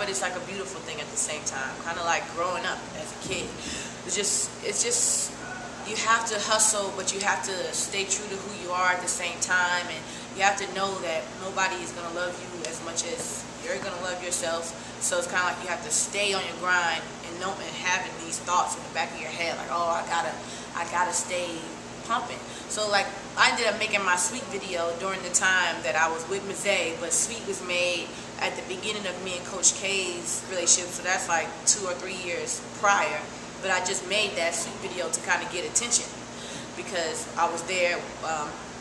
but it's like a beautiful thing at the same time. Kind of like growing up as a kid. It's just you have to hustle, but you have to stay true to who you are at the same time, and you have to know that nobody is gonna love you as much as you're gonna love yourself. So it's kind of like you have to stay on your grind and having these thoughts in the back of your head, like, oh, I gotta stay pumping. So like I ended up making my Sweet video during the time that I was with Mazay, but Sweet was made at the beginning of me and Coach K's relationship, so that's like 2 or 3 years prior. But I just made that Sweet video to kind of get attention because I was there.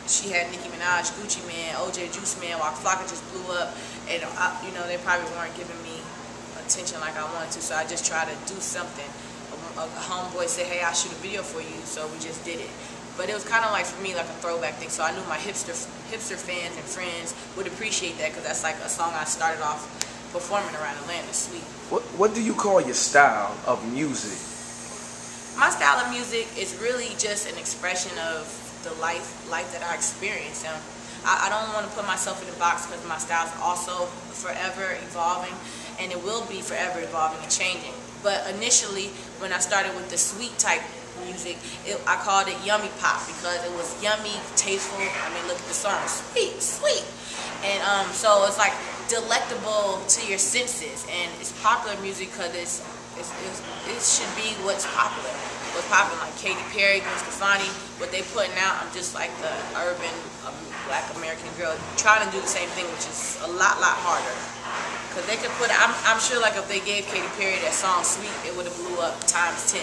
She had Nicki Minaj, Gucci Man, OJ Juice Man, Waka Flocka just blew up, and you know, they probably weren't giving me attention like I wanted to, so I just tried to do something. A homeboy said, hey, I'll shoot a video for you, so we just did it. But it was kind of like, for me, like a throwback thing, so I knew my hipster fans and friends would appreciate that, because that's like a song I started off performing around Atlanta, Sweet. What do you call your style of music? My style of music is really just an expression of the life that I experience. And I don't want to put myself in a box, because my style is also forever evolving, and it will be forever evolving and changing. But initially, when I started with the Sweet type music, I called it Yummy Pop, because it was yummy, tasteful. I mean, look at the song, sweet, sweet. And so it's like delectable to your senses, and it's popular music because it should be what's popular. What's popular, like Katy Perry, Gwen Stefani, what they putting out. I'm just like the urban Black American girl trying to do the same thing, which is a lot harder. Because they could put, I'm sure, like if they gave Katy Perry that song Sweet, it would have blew up times 10.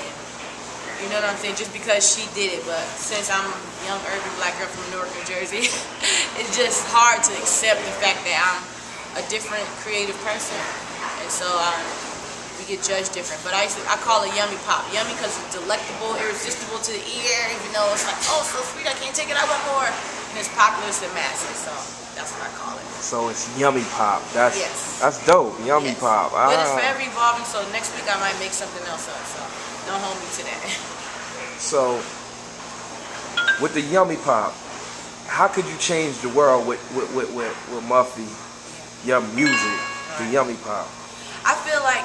You know what I'm saying? Just because she did it. But since I'm a young urban Black girl from Newark, New Jersey, it's just hard to accept the fact that I'm a different creative person, and so we get judged different. But I call it Yummy Pop. Yummy because it's delectable, irresistible to the ear, even though it's like, oh, so sweet, I can't take it, I want more. And it's popular to the masses, so that's what I call it. So it's Yummy Pop. That's dope. Yummy Pop. But it's forever evolving, so next week I might make something else up, so don't hold me to that. So with the Yummy Pop, how could you change the world with Muffy, your music, the Yummy Pop? I feel like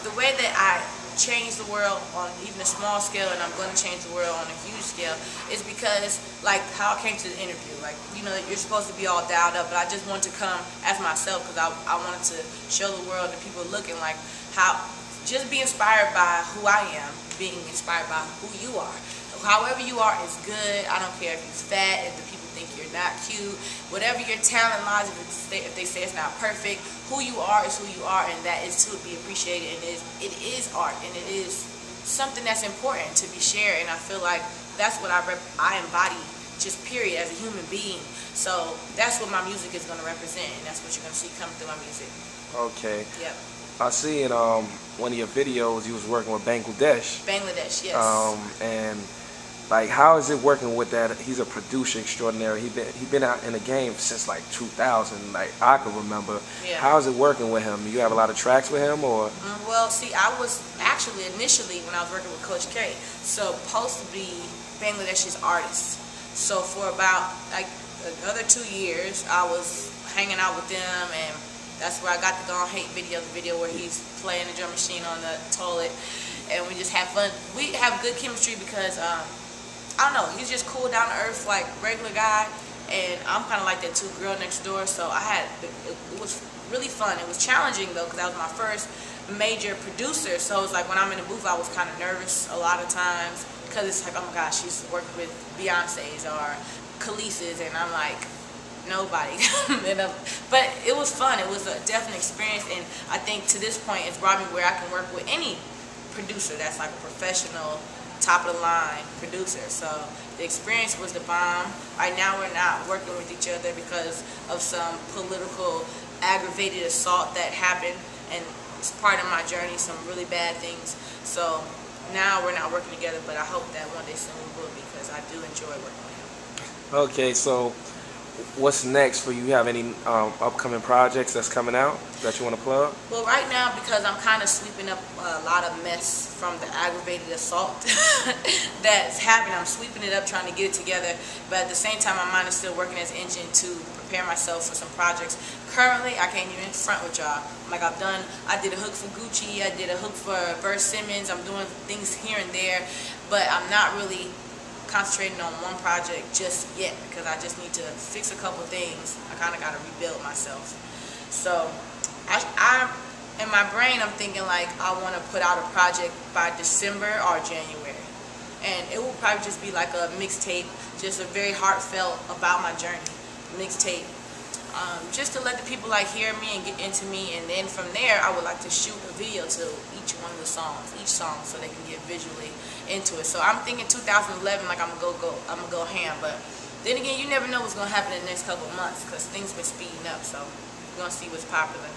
the way that I change the world on even a small scale, and I'm going to change the world on a huge scale, is because, like, how I came to the interview. Like, you know, you're supposed to be all dialed up, but I just wanted to come as myself, because I wanted to show the world and people looking, like, how, just be inspired by who I am, being inspired by who you are. However you are is good. I don't care if you're fat, if the people think you're not cute, whatever your talent lies, if they say it's not perfect, who you are is who you are, and that is to be appreciated, and it is art, and it is something that's important to be shared, and I feel like that's what I embody, just period, as a human being. So that's what my music is going to represent, and that's what you're going to see come through my music. Okay. Yep. I see in one of your videos you was working with Bangladesh. Bangladesh, yes. And like, how is it working with that? He's a producer extraordinary. He been out in the game since like 2000, like I can remember. Yeah. How is it working with him? You have a lot of tracks with him, or? Well, see, I was actually initially when I was working with Coach K, supposed to be Bangladesh's artist. So for about like another 2 years, I was hanging out with them, and that's where I got the Gone Hate video, the video where he's playing the drum machine on the toilet, and we just have fun. We have good chemistry because I don't know, he's just cool, down to earth, like regular guy, and I'm kind of like that too, girl next door. So it was really fun. It was challenging though, because that was my first major producer. So it was like when I'm in the booth, I was kind of nervous a lot of times, because it's like, oh my gosh, she's worked with Beyonce's or Khaleesi's, and I'm like, nobody. But it was fun. It was a definite experience, and I think to this point it's brought me where I can work with any producer that's like a professional, top of the line producer. So the experience was the bomb. Right now we're not working with each other because of some political aggravated assault that happened, and it's part of my journey, some really bad things. So now we're not working together, but I hope that one day soon we will, because I do enjoy working with him. Okay, so what's next for you? You have any upcoming projects that's coming out that you want to plug? Well, right now, because I'm kind of sweeping up a lot of mess from the aggravated assault that's happened, I'm sweeping it up, trying to get it together. But at the same time, my mind is still working as engine to prepare myself for some projects. Currently, I can't even front with y'all. Like I did a hook for Gucci, I did a hook for Bert Simmons, I'm doing things here and there, but I'm not really concentrating on one project just yet because I just need to fix a couple things. I kind of got to rebuild myself. So I in my brain, I'm thinking like I want to put out a project by December or January. And it will probably just be like a mixtape, just a very heartfelt about my journey mixtape. Just to let the people like hear me and get into me, and then from there I would like to shoot a video to each one of the songs, each song, so they can get visually into it. So I'm thinking 2011, like I'm gonna go ham. But then again, you never know what's gonna happen in the next couple of months because things been speeding up. So we're gonna see what's popular.